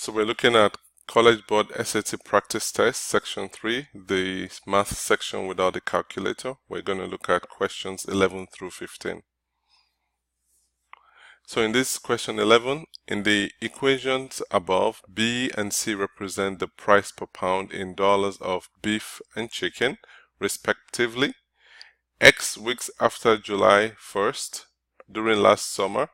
So we're looking at College Board SAT Practice Test, Section 3, the math section without the calculator. We're going to look at questions 11 through 15. So in this question 11, in the equations above, B and C represent the price per pound in dollars of beef and chicken, respectively. X weeks after July 1st, during last summer,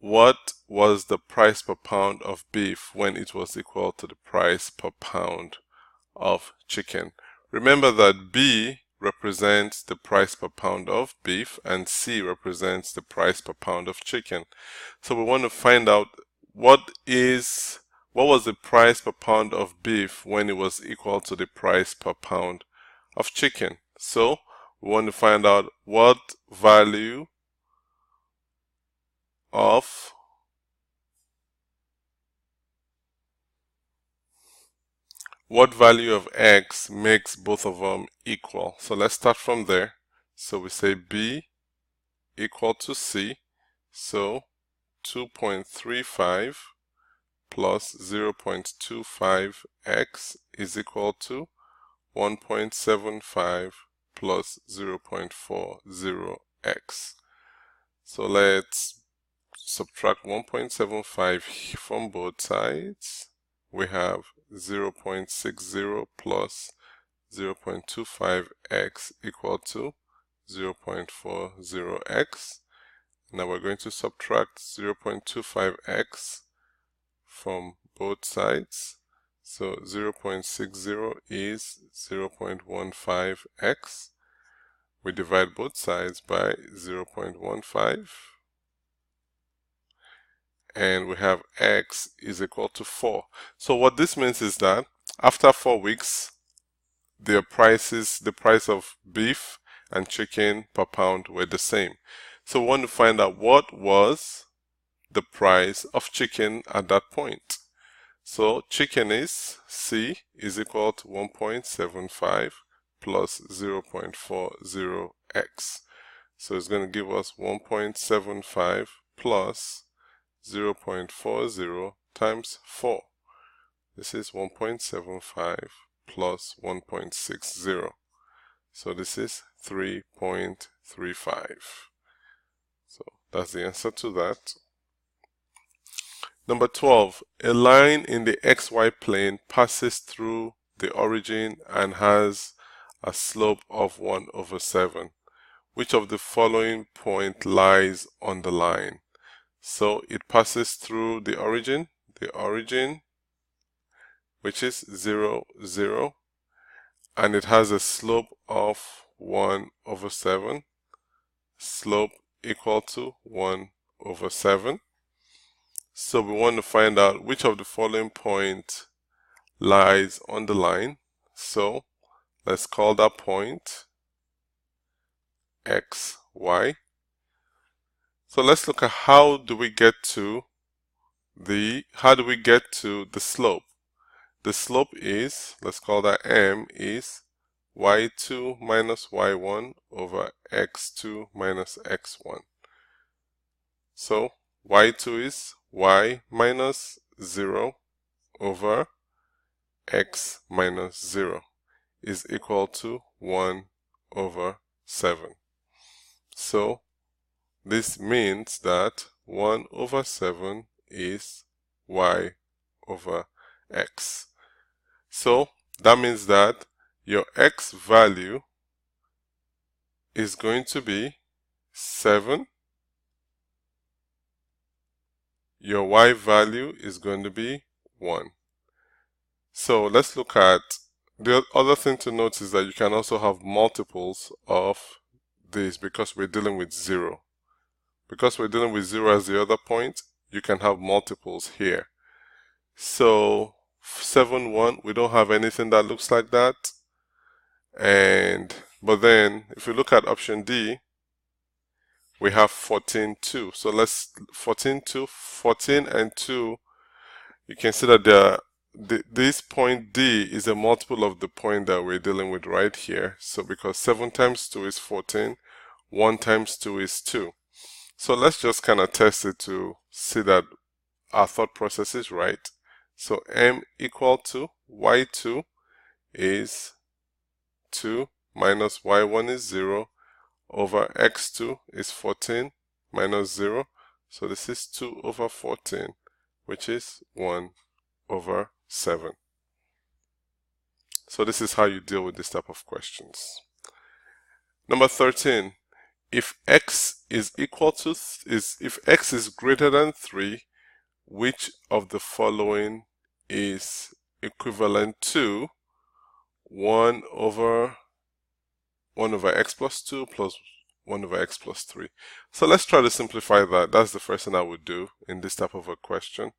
what was the price per pound of beef when it was equal to the price per pound of chicken? Remember that B represents the price per pound of beef and C represents the price per pound of chicken. So we want to find out what was the price per pound of beef when it was equal to the price per pound of chicken. So we want to find out what value of X makes both of them equal. So let's start from there. So we say B equal to C. So 2.35 plus 0.25x is equal to 1.75 plus 0.40x. So let's subtract 1.75 from both sides. We have 0.60 plus 0.25x equal to 0.40x. Now we're going to subtract 0.25x from both sides. So 0.60 is 0.15x. We divide both sides by 0.15. And we have x is equal to 4. So what this means is that after 4 weeks, the price of beef and chicken per pound were the same. So we want to find out what was the price of chicken at that point. So chicken is C is equal to 1.75 plus 0.40x. So it's going to give us 1.75 plus 0.40 times 4. This is 1.75 plus 1.60. So this is 3.35. So that's the answer to that. Number 12. A line in the XY plane passes through the origin and has a slope of 1/7. Which of the following point lies on the line? So it passes through the origin, which is 0, 0, and it has a slope of 1/7, slope equal to 1/7. So we want to find out which of the following point lies on the line. So let's call that point XY. So let's look at how do we get to the slope. The slope is, let's call that M, is y2 minus y1 over x2 minus x1. So y2 is y minus 0 over x minus 0 is equal to 1/7. So this means that 1/7 is y over x. So that means that your x value is going to be 7. Your y value is going to be 1. So let's look at the other thing to note is that you can also have multiples of this because we're dealing with 0. Because we're dealing with 0 as the other point, you can have multiples here. So 7, 1, we don't have anything that looks like that. But then if you look at option D, we have 14, 2. So let's 14, 2, 14 and 2. You can see that this point D is a multiple of the point that we're dealing with right here. So because 7 times 2 is 14, 1 times 2 is 2. So let's just kind of test it to see that our thought process is right. So m equal to y2 is 2 minus y1 is 0 over x2 is 14 minus 0. So this is 2 over 14, which is 1 over 7. So this is how you deal with this type of questions. Number 13, if x is equal to if x is greater than 3, which of the following is equivalent to 1 over x plus 2 plus 1 over x plus 3. So let's try to simplify that. That's the first thing I would do in this type of a question.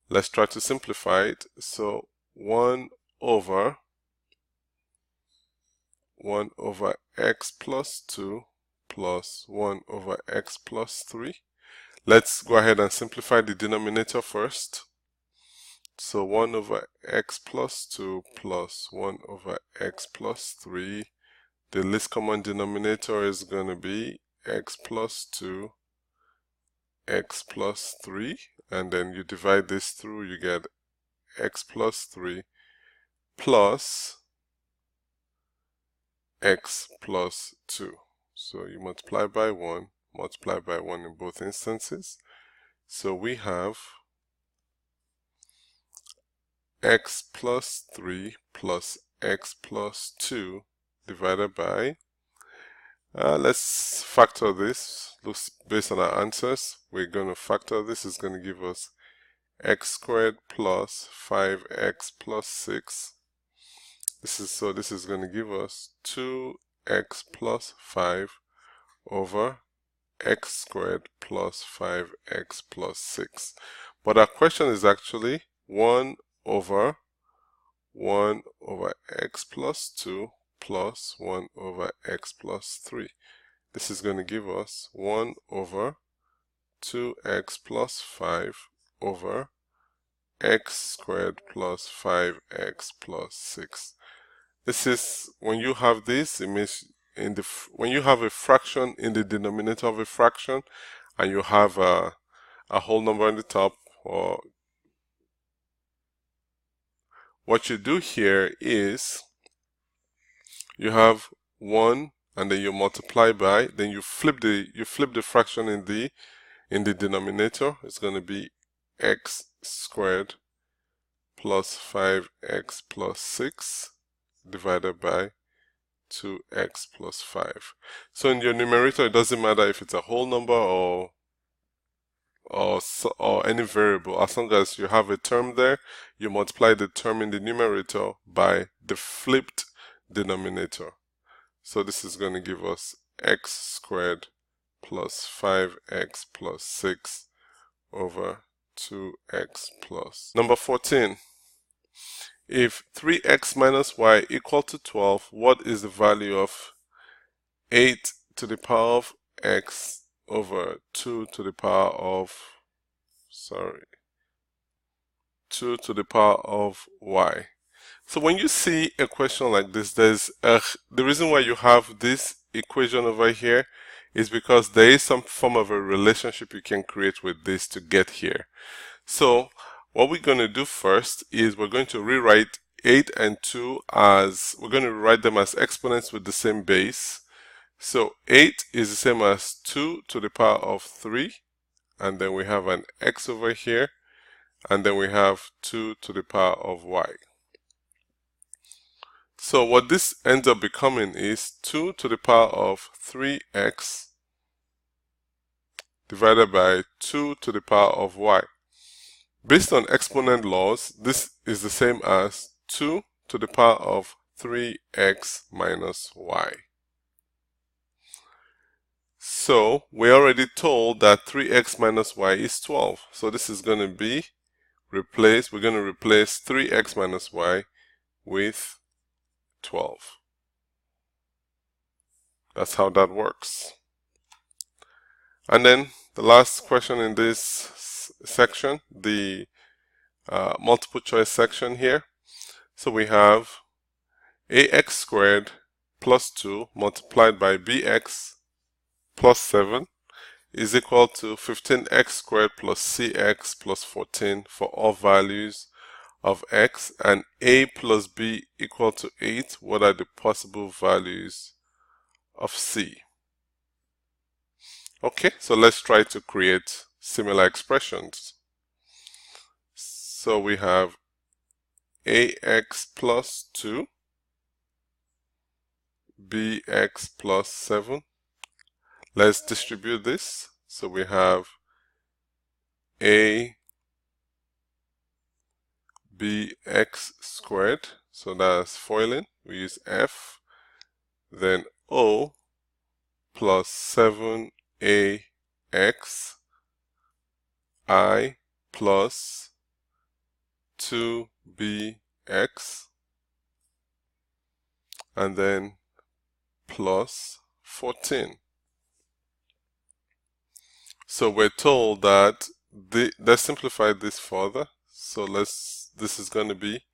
Let's try to simplify it. So 1 over x plus 2 plus 1 over x plus 3. Let's go ahead and simplify the denominator first. So 1 over x plus 2 plus 1 over x plus 3. The least common denominator is going to be x plus 2, x plus 3. And then you divide this through, you get x plus 3 plus x plus 2. So you multiply by 1 in both instances. So we have x plus 3 plus x plus 2 divided by, let's factor this. Looks based on our answers, we're going to factor this. Is going to give us x squared plus 5x plus 6. This is going to give us 2x plus 5 over x squared plus 5x plus 6. But our question is actually 1 over x plus 2 plus 1 over x plus 3. This is going to give us 1 over 2x plus 5 over x squared plus 5x plus 6. This is, when you have this, it means when you have a fraction in the denominator of a fraction and you have a whole number on the top, or what you do here is you have 1 and then you multiply by, then you flip the fraction in the denominator. It's going to be x squared plus 5x plus 6 divided by 2x plus 5. So in your numerator, it doesn't matter if it's a whole number or any variable. As long as you have a term there, you multiply the term in the numerator by the flipped denominator. So this is going to give us x squared plus 5x plus 6 over 2x plus. Number 14. If 3x minus y equal to 12, what is the value of 8 to the power of x over 2 to the power of, 2 to the power of y? So when you see a question like this, the reason why you have this equation over here is because there is some form of a relationship you can create with this to get here. So what we're going to do first is we're going to rewrite 8 and 2 as, we're going to write them as exponents with the same base. So 8 is the same as 2 to the power of 3, and then we have an x over here, and then we have 2 to the power of y. So what this ends up becoming is 2 to the power of 3x divided by 2 to the power of y. Based on exponent laws, this is the same as 2 to the power of 3x minus y. So we're already told that 3x minus y is 12. So this is going to be replaced. We're going to replace 3x minus y with 12. That's how that works. And then the last question in this section, the multiple choice section here. So we have ax squared plus 2 multiplied by bx plus 7 is equal to 15x squared plus cx plus 14 for all values of x, and a plus b equal to 8. What are the possible values of c? Okay, so let's try to create similar expressions. So we have ax plus 2, bx plus 7. Let's distribute this. So we have a bx squared, so that's foiling, we use f, then o plus 7ax I plus 2bx, and then plus 14. So we're told that let's simplify this further. So this is going to be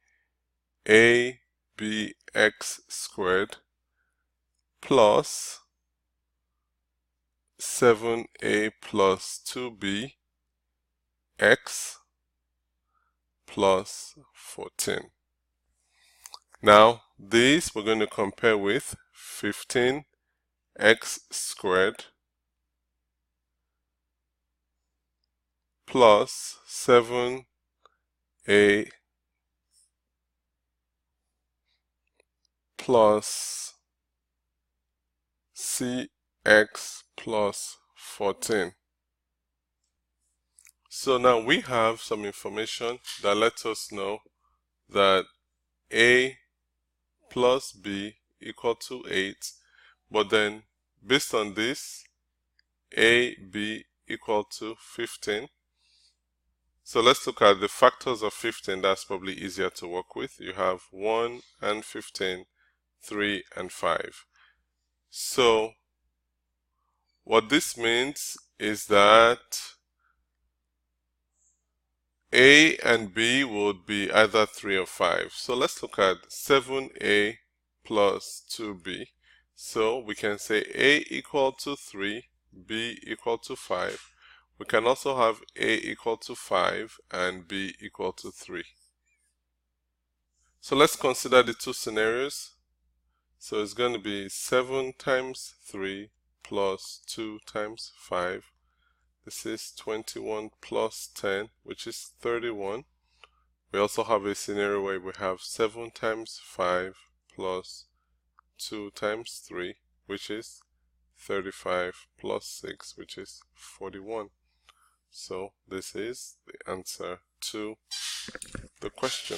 a bx squared plus 7a plus 2b x plus 14. Now this we're going to compare with 15x squared plus 7a plus cx plus 14. So now we have some information that lets us know that a plus b equal to 8, but then based on this, a, b equal to 15. So let's look at the factors of 15. That's probably easier to work with. You have 1 and 15, 3 and 5. So what this means is that a and b would be either 3 or 5. So let's look at 7a plus 2b. So we can say a equal to 3, b equal to 5. We can also have a equal to 5 and b equal to 3. So let's consider the two scenarios. So it's going to be 7 times 3 plus 2 times 5. This is 21 plus 10, which is 31. We also have a scenario where we have 7 times 5 plus 2 times 3, which is 35 plus 6, which is 41. So this is the answer to the question.